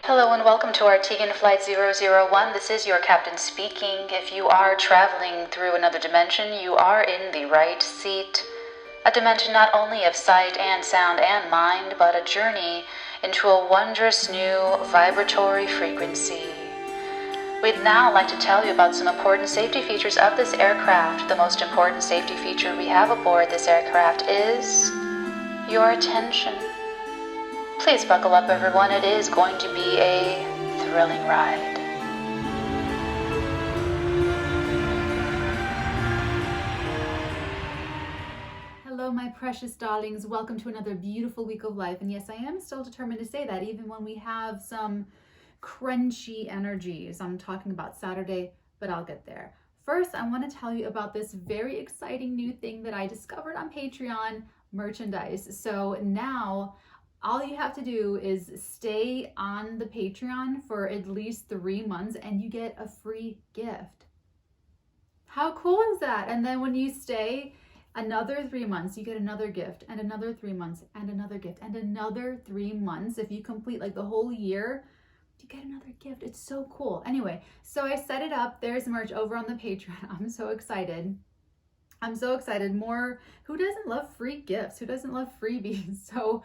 Hello and welcome to Artigan Flight 001. This is your captain speaking. If you are traveling through another dimension, you are in the right seat. A dimension not only of sight and sound and mind, but a journey into a wondrous new vibratory frequency. We'd now like to tell you about some important safety features of this aircraft. The most important safety feature we have aboard this aircraft is your attention. Please buckle up, everyone. It is going to be a thrilling ride. Hello, my precious darlings. Welcome to another beautiful week of life. And yes, I am still determined to say that even when we have some crunchy energies. I'm talking about Saturday, but I'll get there. First, I want to tell you about this very exciting new thing that I discovered on Patreon, merchandise. So now all you have to do is stay on the Patreon for at least 3 months and you get a free gift. How cool is that? And then when you stay another 3 months, you get another gift, and another 3 months, and another gift, and another 3 months. If you complete like the whole year, you get another gift. It's so cool. Anyway, so I set it up. There's merch over on the Patreon. I'm so excited. More. Who doesn't love free gifts? Who doesn't love freebies? So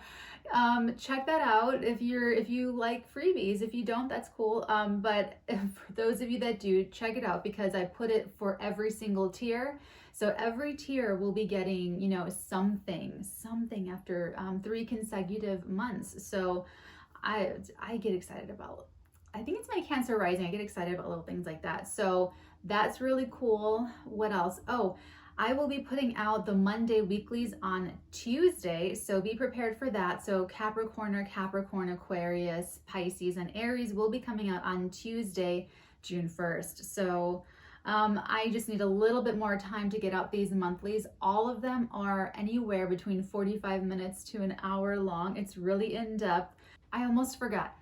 check that out if you like freebies. If you don't, that's cool. But for those of you that do, check it out because I put it for every single tier. So every tier will be getting, something after 3 consecutive months. So I get excited about, I think it's my Cancer rising. I get excited about little things like that. So that's really cool. What else? Oh, I will be putting out the Monday weeklies on Tuesday, so be prepared for that. So Capricorn, Aquarius, Pisces, and Aries will be coming out on Tuesday, June 1st. So I just need a little bit more time to get out these monthlies. All of them are anywhere between 45 minutes to an hour long. It's really in depth. I almost forgot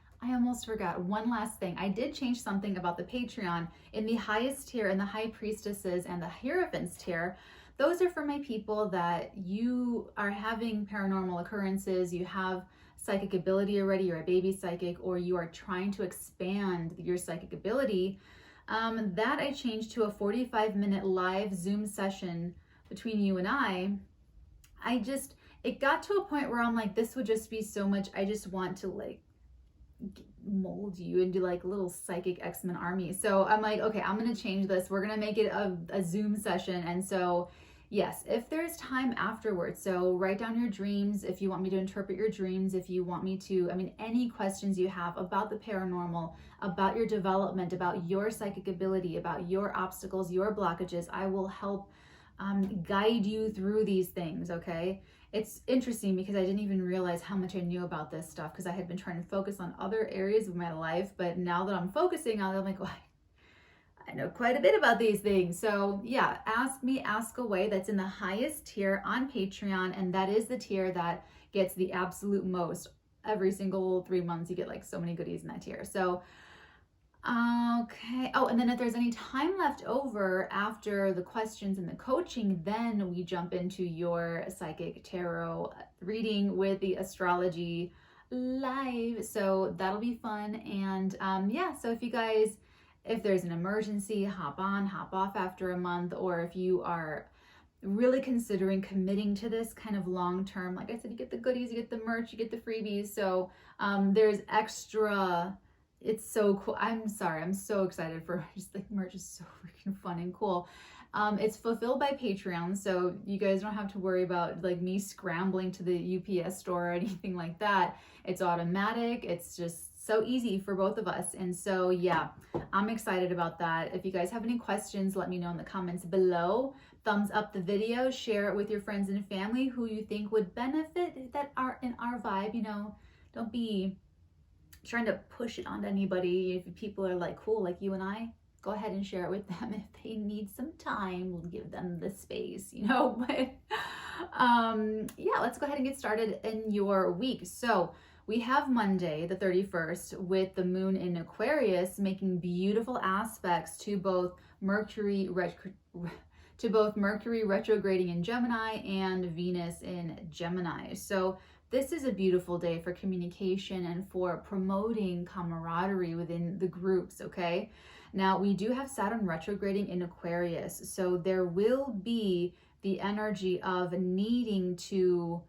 one last thing. I did change something about the Patreon. In the highest tier, in the High Priestesses and the Hierophants tier, those are for my people that you are having paranormal occurrences, you have psychic ability already, you're a baby psychic, or you are trying to expand your psychic ability. That I changed to a 45-minute live Zoom session between you and I. It got to a point where I'm like, this would just be so much. I just want to mold you into like a little psychic X-Men army. So I'm like, okay, I'm gonna change this. We're gonna make it a Zoom session. And so yes, if there's time afterwards, so write down your dreams if you want me to interpret your dreams, if you want me to, any questions you have about the paranormal, about your development, about your psychic ability, about your obstacles, your blockages, I will help guide you through these things, okay? It's interesting because I didn't even realize how much I knew about this stuff because I had been trying to focus on other areas of my life, but now that I'm focusing on it, I'm like, well, I know quite a bit about these things. So yeah, ask away. That's in the highest tier on Patreon, and that is the tier that gets the absolute most. Every single 3 months, you get like so many goodies in that tier. So okay. Oh, and then if there's any time left over after the questions and the coaching, then we jump into your psychic tarot reading with the Astrology live. So that'll be fun. And yeah, so if there's an emergency, hop on, hop off after a month, or if you are really considering committing to this kind of long term, like I said, you get the goodies, you get the merch, you get the freebies. So there's extra. It's so cool. I'm so excited for just the merch is so freaking fun and cool. It's fulfilled by Patreon, so you guys don't have to worry about like me scrambling to the UPS store or anything like that. It's automatic. It's just so easy for both of us. And so yeah, I'm excited about that. If you guys have any questions, let me know in the comments below. Thumbs up the video, share it with your friends and family who you think would benefit that are in our vibe. Don't be trying to push it onto anybody. If people are like cool like you and I, go ahead and share it with them. If they need some time, we'll give them the space, but yeah, let's go ahead and get started in your week. So we have Monday the 31st with the moon in Aquarius making beautiful aspects to both Mercury retrograding in Gemini and Venus in Gemini. So this is a beautiful day for communication and for promoting camaraderie within the groups, okay? Now, we do have Saturn retrograding in Aquarius, so there will be the energy of needing to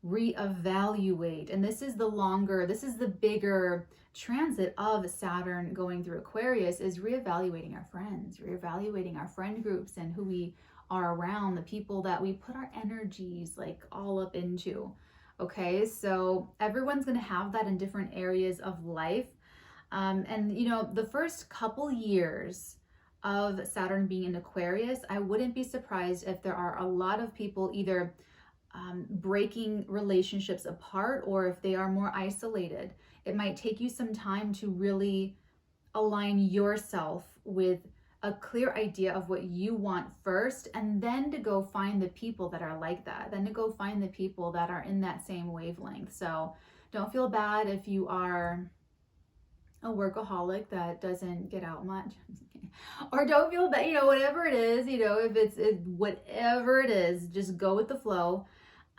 reevaluate. And this is the bigger transit of Saturn going through Aquarius, is reevaluating our friends, reevaluating our friend groups and who we are around, the people that we put our energies like all up into. Okay, so everyone's going to have that in different areas of life. And you know, the first couple years of Saturn being in Aquarius, I wouldn't be surprised if there are a lot of people either breaking relationships apart, or if they are more isolated. It might take you some time to really align yourself with a clear idea of what you want first, and then to go find the people that are like that, then to go find the people that are in that same wavelength. So don't feel bad if you are a workaholic that doesn't get out much, or don't feel bad, you know, whatever it is, you know, if whatever it is, just go with the flow.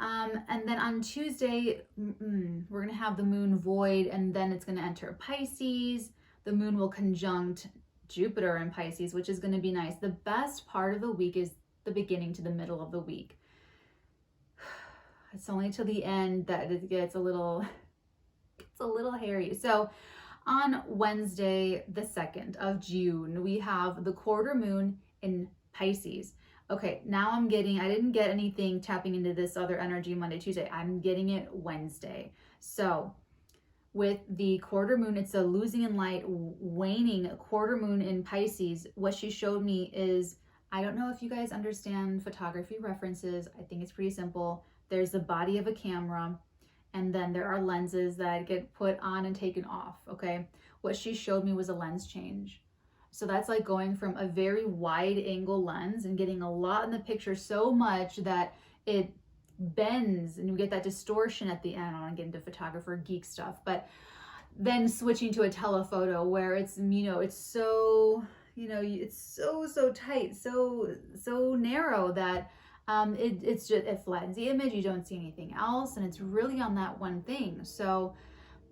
And then on Tuesday, we're going to have the moon void, and then it's going to enter Pisces. The moon will conjunct Jupiter in Pisces, which is going to be nice. The best part of the week is the beginning to the middle of the week. It's only till the end that it gets a little hairy. So on Wednesday, the 2nd of June, we have the quarter moon in Pisces. Okay, now I didn't get anything tapping into this other energy Monday, Tuesday. I'm getting it Wednesday. So with the quarter moon, it's a losing in light, waning quarter moon in Pisces. What she showed me is, I don't know if you guys understand photography references. I think it's pretty simple. There's the body of a camera, and then there are lenses that get put on and taken off, okay? What she showed me was a lens change. So that's like going from a very wide angle lens and getting a lot in the picture, so much that it bends and you get that distortion at the end. I don't want to get into photographer geek stuff, but then switching to a telephoto where it's, you know, it's so, you know, it's so tight, so narrow that it flattens the image. You don't see anything else, and it's really on that one thing. So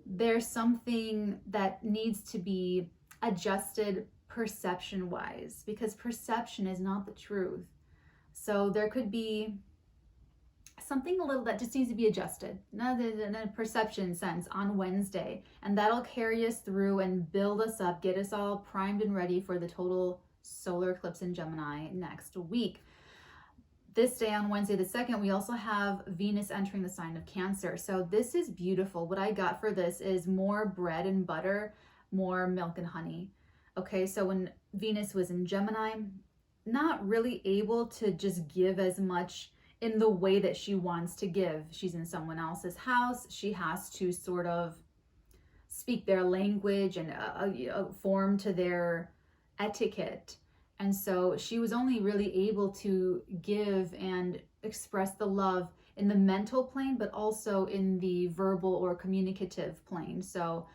there's something that needs to be adjusted perception wise, because perception is not the truth. So there could be something a little that just needs to be adjusted, not in a perception sense, on Wednesday, and that'll carry us through and build us up, get us all primed and ready for the total solar eclipse in Gemini next week. This day on Wednesday the 2nd, we also have Venus entering the sign of Cancer. So this is beautiful. What I got for this is more bread and butter, more milk and honey. Okay, so when Venus was in Gemini, not really able to just give as much in the way that she wants to give. She's in someone else's house. She has to sort of speak their language and form to their etiquette. And so she was only really able to give and express the love in the mental plane, but also in the verbal or communicative plane. So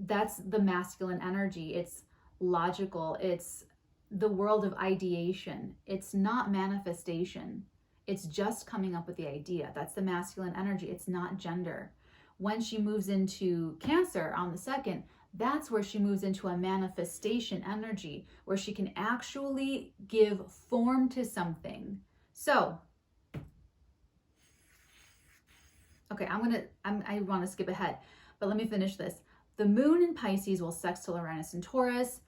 that's the masculine energy. It's logical. It's the world of ideation. It's not manifestation. It's just coming up with the idea. That's the masculine energy. It's not gender. When she moves into Cancer on the 2nd, that's where she moves into a manifestation energy, where she can actually give form to something. So, okay, I want to skip ahead, but let me finish this. The moon in Pisces will sextile Uranus in Taurus,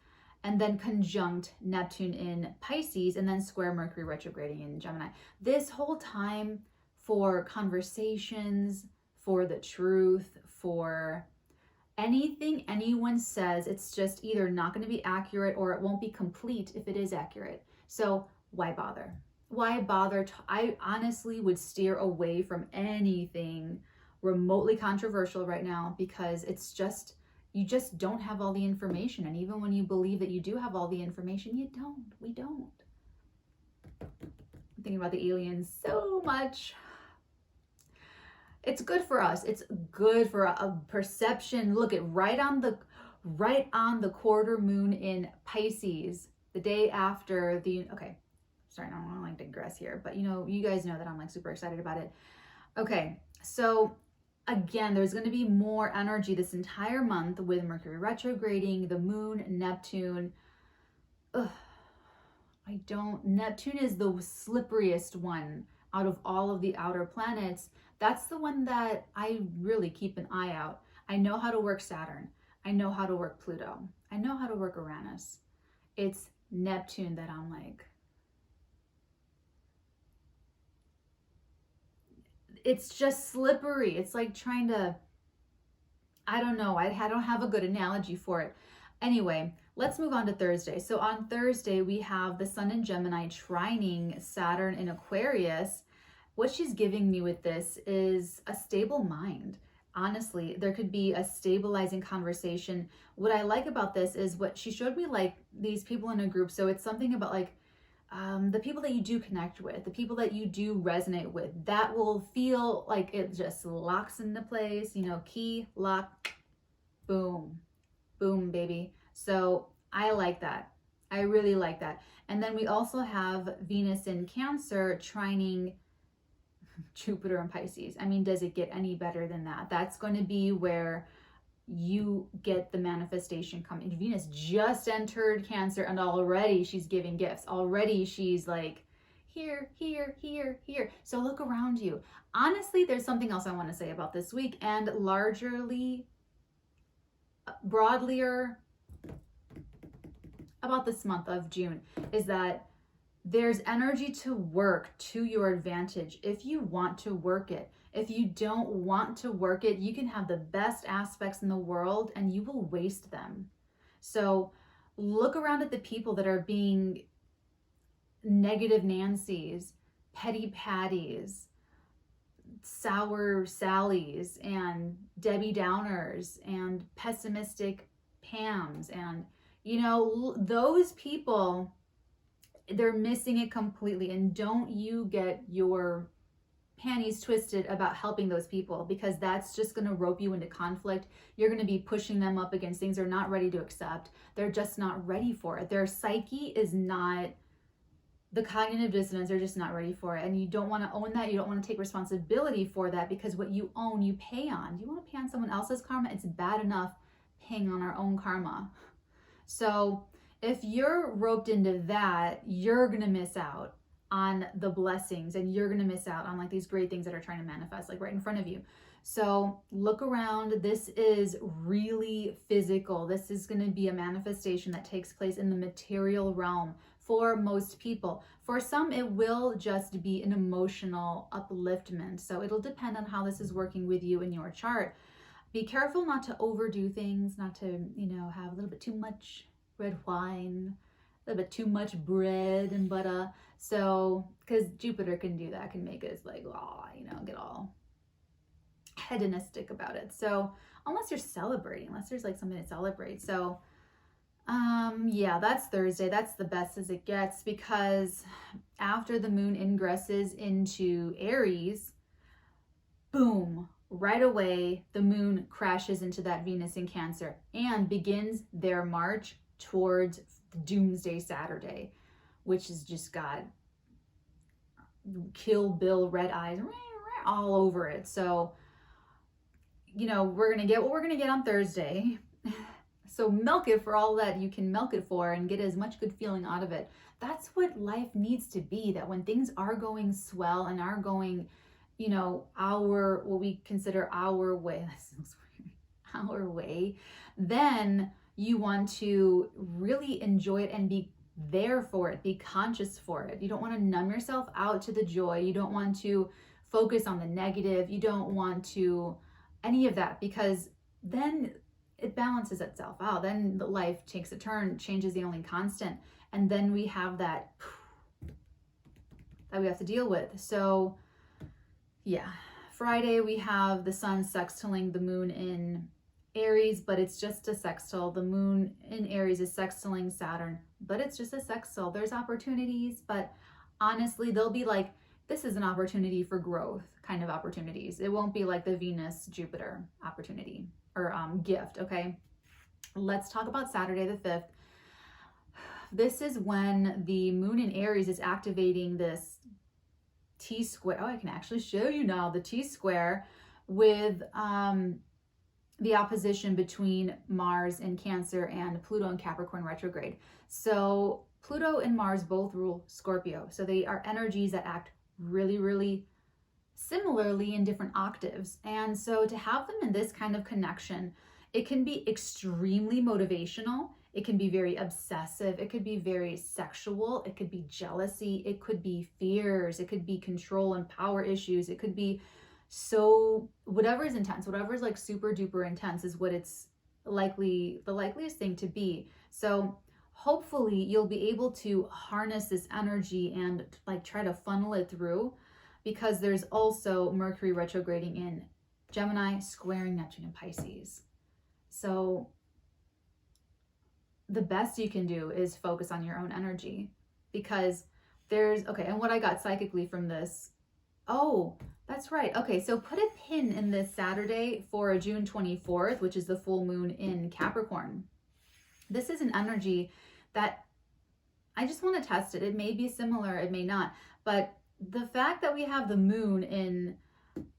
and then conjunct Neptune in Pisces, and then square Mercury retrograding in Gemini. This whole time, for conversations, for the truth, for anything anyone says, it's just either not going to be accurate, or it won't be complete if it is accurate. So why bother? Why bother? I honestly would steer away from anything remotely controversial right now, because it's just, you just don't have all the information. And even when you believe that you do have all the information, you don't. We don't. I'm thinking about the aliens so much. It's good for us. It's good for a perception. Look at right on the quarter moon in Pisces, the day after the, okay, sorry, I don't want to digress here, but you know, you guys know that I'm super excited about it. Okay, so again, there's going to be more energy this entire month with Mercury retrograding, the moon, Neptune. Ugh, Neptune is the slipperiest one out of all of the outer planets. That's the one that I really keep an eye out. I know how to work Saturn. I know how to work Pluto. I know how to work Uranus. It's Neptune that I'm like, it's just slippery. It's like trying to, I don't know. I don't have a good analogy for it. Anyway, let's move on to Thursday. So on Thursday, we have the Sun in Gemini trining Saturn in Aquarius. What she's giving me with this is a stable mind. Honestly, there could be a stabilizing conversation. What I like about this is what she showed me, like these people in a group. So it's something about like the people that you do connect with, the people that you do resonate with, that will feel like it just locks into place, you know, key, lock, boom, boom, baby. So I like that. I really like that. And then we also have Venus in Cancer trining Jupiter in Pisces. I mean, does it get any better than that? That's going to be where you get the manifestation coming. Venus just entered Cancer and already she's giving gifts. Already she's like, here, here, here, here. So look around you. Honestly, there's something else I want to say about this week, and largely, broadlier about this month of June, is that there's energy to work to your advantage if you want to work it. If you don't want to work it, you can have the best aspects in the world and you will waste them. So look around at the people that are being negative Nancys, petty Patties, sour Sallys, and Debbie Downers, and pessimistic Pams. And, you know, those people, they're missing it completely. And don't you get your panties twisted about helping those people, because that's just going to rope you into conflict. You're going to be pushing them up against things they're not ready to accept. They're just not ready for it. Their psyche is not, the cognitive dissonance, they're just not ready for it. And you don't want to own that. You don't want to take responsibility for that, because what you own, you pay on. You want to pay on someone else's karma? It's bad enough paying on our own karma. So if you're roped into that, you're going to miss out on the blessings, and you're going to miss out on like these great things that are trying to manifest like right in front of you. So look around. This is really physical. This is going to be a manifestation that takes place in the material realm for most people. For some, it will just be an emotional upliftment. So it'll depend on how this is working with you in your chart. Be careful not to overdo things, not to, you know, have a little bit too much red wine, a little bit too much bread and butter. So, because Jupiter can do that, can make us like, oh, you know, get all hedonistic about it. So, unless you're celebrating, unless there's like something to celebrate. So, yeah, that's Thursday. That's the best as it gets, because after the moon ingresses into Aries, boom, right away, the moon crashes into that Venus in Cancer and begins their march towards Doomsday Saturday, which has just got Kill Bill red eyes all over it. So, you know, we're going to get what we're going to get on Thursday. So milk it for all that you can milk it for and get as much good feeling out of it. That's what life needs to be, that when things are going swell and are going, you know, what we consider our way, our way, then you want to really enjoy it and be there for it, be conscious for it. You don't want to numb yourself out to the joy. You don't want to focus on the negative. You don't want to any of that, because then it balances itself out. Then the life takes a turn, change is the only constant. And then we have that we have to deal with. So yeah, Friday we have the sun sextiling the moon in Aries, but it's just a sextile. The moon in Aries is sextiling Saturn, but it's just a sextile. There's opportunities, but honestly, they'll be like, this is an opportunity for growth kind of opportunities. It won't be like the Venus Jupiter opportunity or gift. Okay, let's talk about Saturday the 5th. This is when the moon in Aries is activating this T-square. Oh, I can actually show you now the T-square with the opposition between Mars in Cancer and Pluto in Capricorn retrograde. So Pluto and Mars both rule Scorpio. So they are energies that act really, really similarly in different octaves. And so to have them in this kind of connection, it can be extremely motivational. It can be very obsessive. It could be very sexual. It could be jealousy. It could be fears. It could be control and power issues. It could be so whatever is intense, whatever is like super duper intense is what it's the likeliest thing to be. So hopefully you'll be able to harness this energy and like try to funnel it through, because there's also Mercury retrograding in Gemini, squaring Neptune and Pisces. So the best you can do is focus on your own energy, because there's, okay, and what I got psychically from this, oh, that's right. Okay, so put a pin in this Saturday for June 24th, which is the full moon in Capricorn. This is an energy that I just want to test it. It may be similar, it may not, but the fact that we have the moon in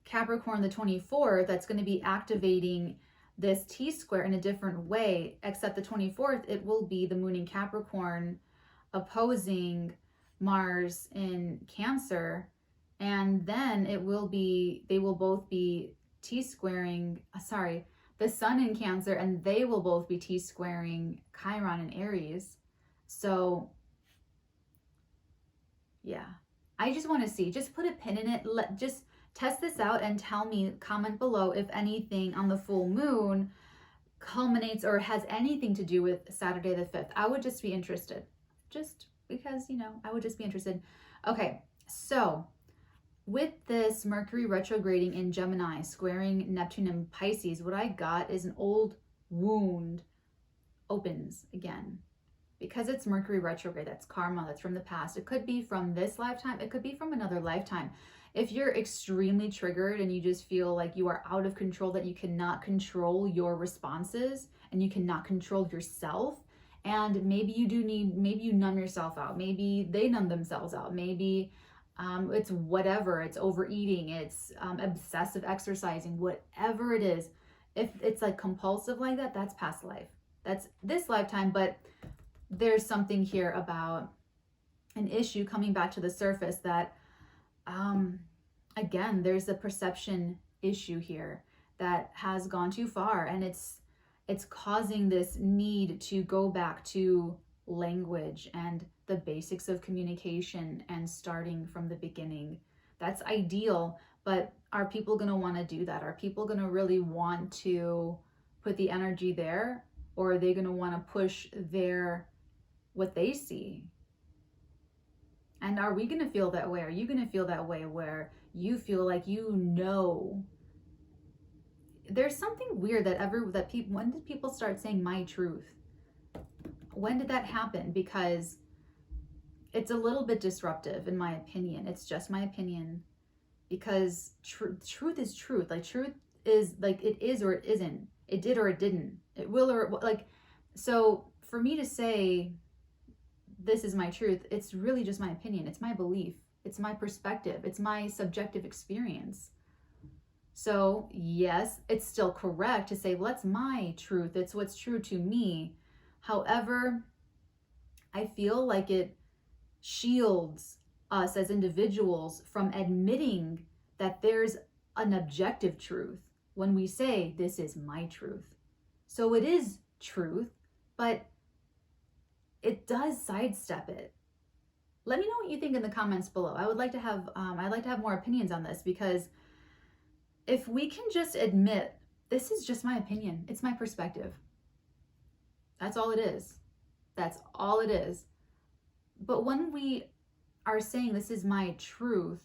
Capricorn the 24th, that's going to be activating this T-square in a different way, except the 24th, it will be the moon in Capricorn opposing Mars in Cancer. And then it will be, they will both be T-squaring, the sun in Cancer, and they will both be T-squaring Chiron in Aries. So yeah, I just want to see, just put a pin in it. Just test this out and tell me, comment below if anything on the full moon culminates or has anything to do with Saturday the 5th. I would just be interested, just because, you know, I would just be interested. Okay, so with this Mercury retrograding in Gemini, squaring Neptune and Pisces, what I got is an old wound opens again. Because it's Mercury retrograde, that's karma, that's from the past. It could be from this lifetime, it could be from another lifetime. If you're extremely triggered and you just feel like you are out of control, that you cannot control your responses and you cannot control yourself, and maybe you do need, maybe you numb yourself out, maybe they numb themselves out, maybe it's whatever, it's overeating, it's obsessive exercising, whatever it is. If it's like compulsive like that, that's past life. That's this lifetime, but there's something here about an issue coming back to the surface that, again, there's a perception issue here that has gone too far, and it's causing this need to go back to language and the basics of communication and starting from the beginning. That's ideal, but are people going to want to do that? Are people going to really want to put the energy there, or are they going to want to push what they see? And are we going to feel that way? Are you going to feel that way where you feel like, you know, there's something weird that people, when did people start saying my truth? When did that happen? Because it's a little bit disruptive, in my opinion. It's just my opinion, because truth is truth. Like, truth is like, it is or it isn't. It did or it didn't. It will or like, so for me to say this is my truth, it's really just my opinion. It's my belief. It's my perspective. It's my subjective experience. So yes, it's still correct to say, well, that's my truth. It's what's true to me. However, I feel like it shields us as individuals from admitting that there's an objective truth when we say, this is my truth. So it is truth, but it does sidestep it. Let me know what you think in the comments below. I would like to have, I'd like to have more opinions on this, because if we can just admit, this is just my opinion, it's my perspective. That's all it is. That's all it is. But when we are saying this is my truth,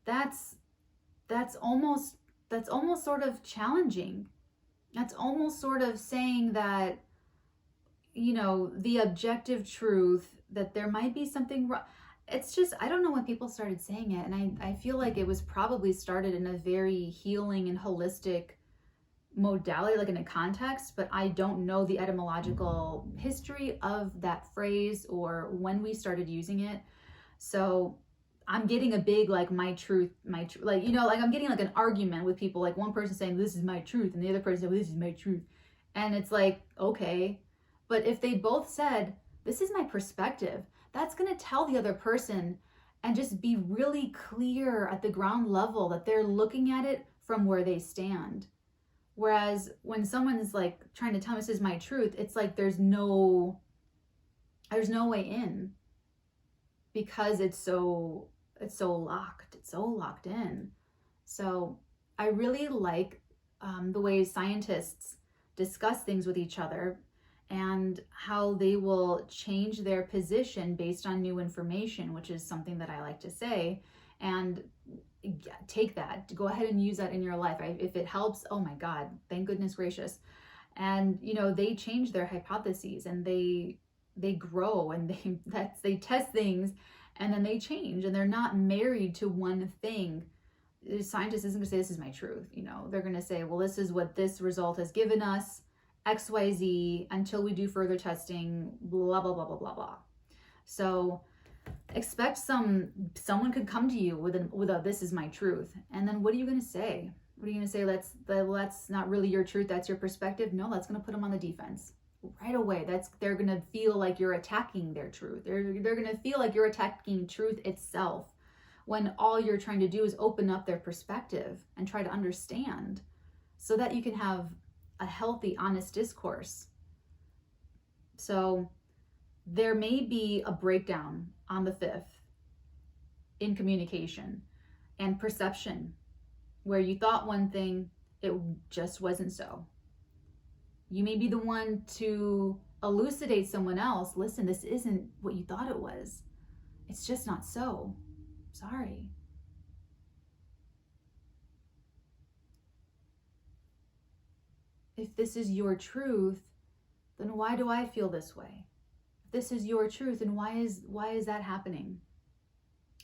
that's almost sort of challenging. That's almost sort of saying that, you know, the objective truth, that there might be something wrong. It's just, I don't know when people started saying it, and I feel like it was probably started in a very healing and holistic modality, like in a context, but I don't know the etymological history of that phrase or when we started using it. So I'm getting a big, like, my truth, like, you know, like I'm getting like an argument with people, like one person saying this is my truth and the other person saying this is my truth. And it's like, okay, but if they both said this is my perspective, that's going to tell the other person and just be really clear at the ground level that they're looking at it from where they stand. Whereas when someone's like trying to tell me this is my truth, it's like there's no way in, because it's so locked in. So I really like the way scientists discuss things with each other and how they will change their position based on new information, which is something that I like to say. And take that, go ahead and use that in your life. If it helps, oh my God, thank goodness gracious. And you know, they change their hypotheses and they grow and they test things and then they change, and they're not married to one thing. The scientist isn't going to say this is my truth, you know. They're going to say, well, this is what this result has given us, XYZ, until we do further testing, blah blah blah blah blah blah. So expect someone could come to you with a this is my truth, and then what are you going to say? What are you going to say? That's not really your truth, that's your perspective? No, that's going to put them on the defense right away. They're going to feel like you're attacking their truth. They're going to feel like you're attacking truth itself, when all you're trying to do is open up their perspective and try to understand so that you can have a healthy, honest discourse. So there may be a breakdown on the 5th in communication and perception, where you thought one thing, it just wasn't so. You may be the one to elucidate someone else. Listen, this isn't what you thought it was. It's just not so. Sorry. If this is your truth, then why do I feel this way? If this is your truth, and why is that happening?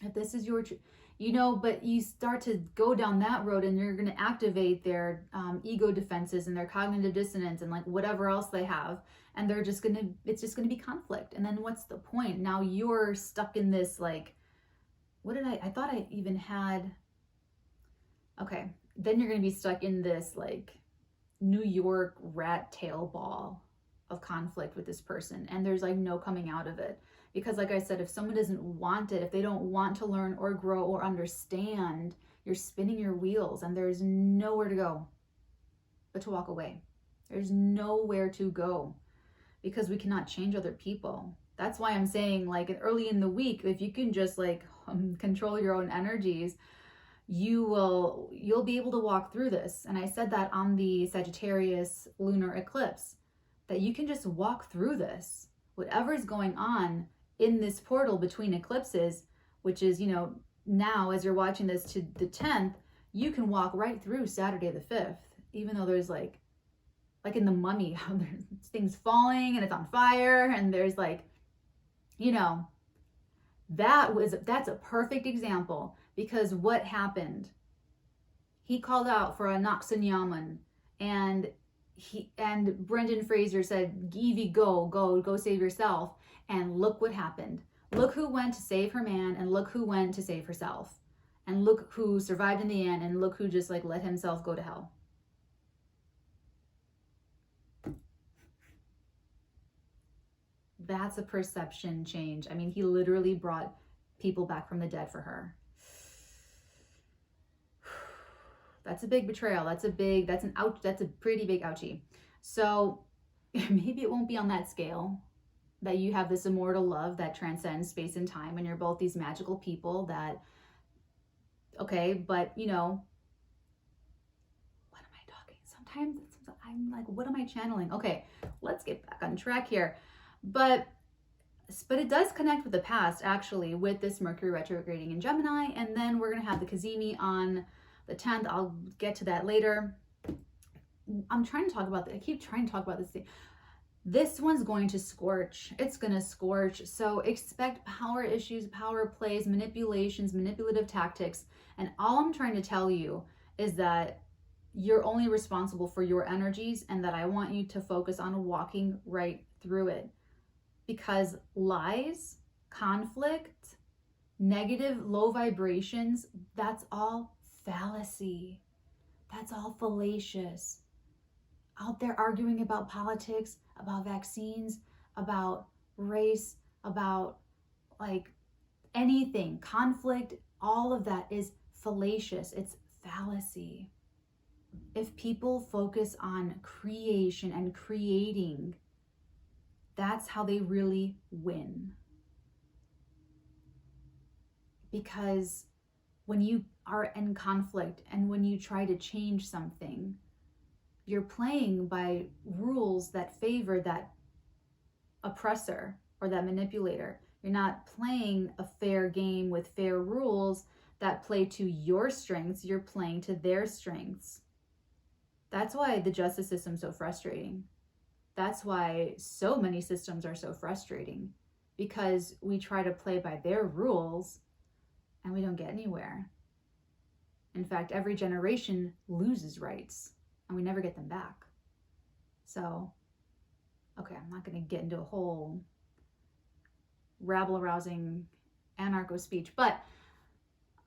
If this is your truth, you know, but you start to go down that road and you're going to activate their ego defenses and their cognitive dissonance and like whatever else they have. And it's just going to be conflict. And then what's the point? Now you're stuck in this, like, I thought I even had, okay. Then you're going to be stuck in this like New York rat tail ball of conflict with this person. And there's like no coming out of it. Because like I said, if someone doesn't want it, if they don't want to learn or grow or understand, you're spinning your wheels and there's nowhere to go but to walk away. There's nowhere to go because we cannot change other people. That's why I'm saying, like, early in the week, if you can just like control your own energies, you'll be able to walk through this. And I said that on the Sagittarius lunar eclipse, that you can just walk through this. Whatever is going on in this portal between eclipses, which is, you know, now as you're watching this to the 10th, you can walk right through Saturday the 5th, even though there's like in the Mummy, how there's things falling and it's on fire and there's like, you know, that's a perfect example, because what happened? He called out for a Noxanyaman, and Brendan Fraser said, Evie, go save yourself. And look what happened. Look who went to save her man, and look who went to save herself. And look who survived in the end, and look who just like let himself go to hell. That's a perception change. I mean, he literally brought people back from the dead for her. That's a big betrayal. That's a pretty big ouchie. So maybe it won't be on that scale, that you have this immortal love that transcends space and time and you're both these magical people that, okay, but you know, what am I talking? Sometimes I'm like, what am I channeling? Okay, let's get back on track here. But it does connect with the past, actually, with this Mercury retrograding in Gemini. And then we're going to have the Cazimi on the 10th. I'll get to that later. I keep trying to talk about this thing. This one's going to scorch. It's going to scorch. So expect power issues, power plays, manipulations, manipulative tactics. And all I'm trying to tell you is that you're only responsible for your energies, and that I want you to focus on walking right through it. Because lies, conflict, Negative, low vibrations, that's all fallacy. That's all fallacious. Out there arguing about politics, about vaccines, about race, about like anything, conflict, all of that is fallacious. It's fallacy. If people focus on creation and creating, that's how they really win. Because when you are in conflict and when you try to change something, you're playing by rules that favor that oppressor or that manipulator. You're not playing a fair game with fair rules that play to your strengths. You're playing to their strengths. That's why the justice system's so frustrating. That's why so many systems are so frustrating, because we try to play by their rules and we don't get anywhere. In fact, every generation loses rights and we never get them back. So, okay, I'm not going to get into a whole rabble-rousing anarcho speech, but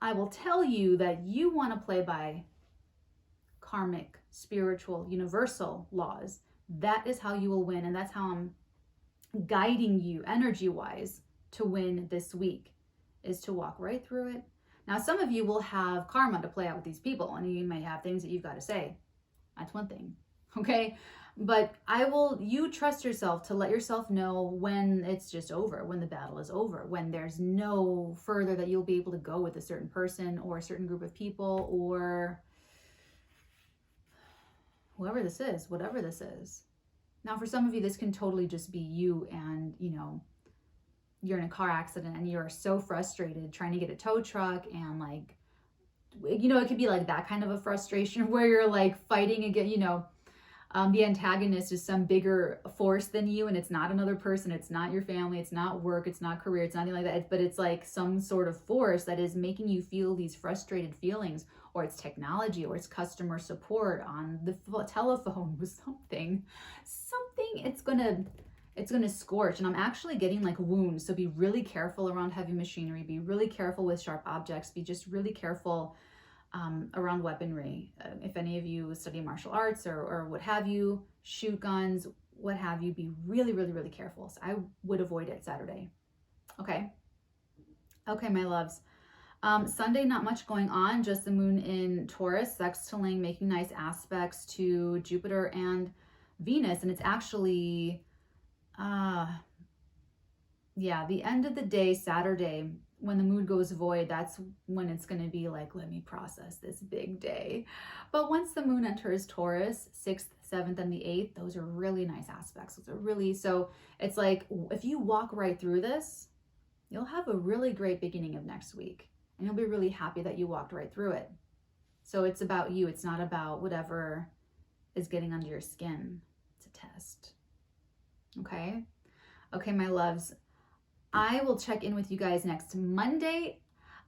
I will tell you that you want to play by karmic, spiritual, universal laws. That is how you will win, and that's how I'm guiding you energy-wise to win this week, is to walk right through it. Now, some of you will have karma to play out with these people, and you may have things that you've got to say. That's one thing, okay? But you trust yourself to let yourself know when it's just over, when the battle is over, when there's no further that you'll be able to go with a certain person or a certain group of people or whoever this is, whatever this is. Now, for some of you, this can totally just be you and, you're in a car accident and you're so frustrated trying to get a tow truck and like, it could be like that kind of a frustration where you're like fighting again, the antagonist is some bigger force than you, and it's not another person, it's not your family, it's not work, it's not career, it's nothing like that, but it's like some sort of force that is making you feel these frustrated feelings, or it's technology, or it's customer support on the telephone with something, it's gonna scorch. And I'm actually getting like wounds, so be really careful around heavy machinery, be really careful with sharp objects, be just really careful around weaponry. If any of you study martial arts or what have you, shoot guns, what have you, be really, really, really careful. So I would avoid it Saturday. Okay, my loves. Sunday, not much going on, just the moon in Taurus, sextiling, making nice aspects to Jupiter and Venus. And it's actually, the end of the day, Saturday, when the moon goes void, that's when it's going to be like, let me process this big day. But once the moon enters Taurus, 6th, 7th, and the 8th, those are really nice aspects. So it's like, if you walk right through this, you'll have a really great beginning of next week. And you'll be really happy that you walked right through it. So it's about you. It's not about whatever is getting under your skin. It's a test. Okay, my loves. I will check in with you guys next Monday.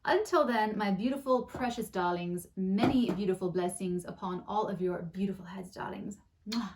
Until then, my beautiful, precious darlings, many beautiful blessings upon all of your beautiful heads, darlings. Mwah.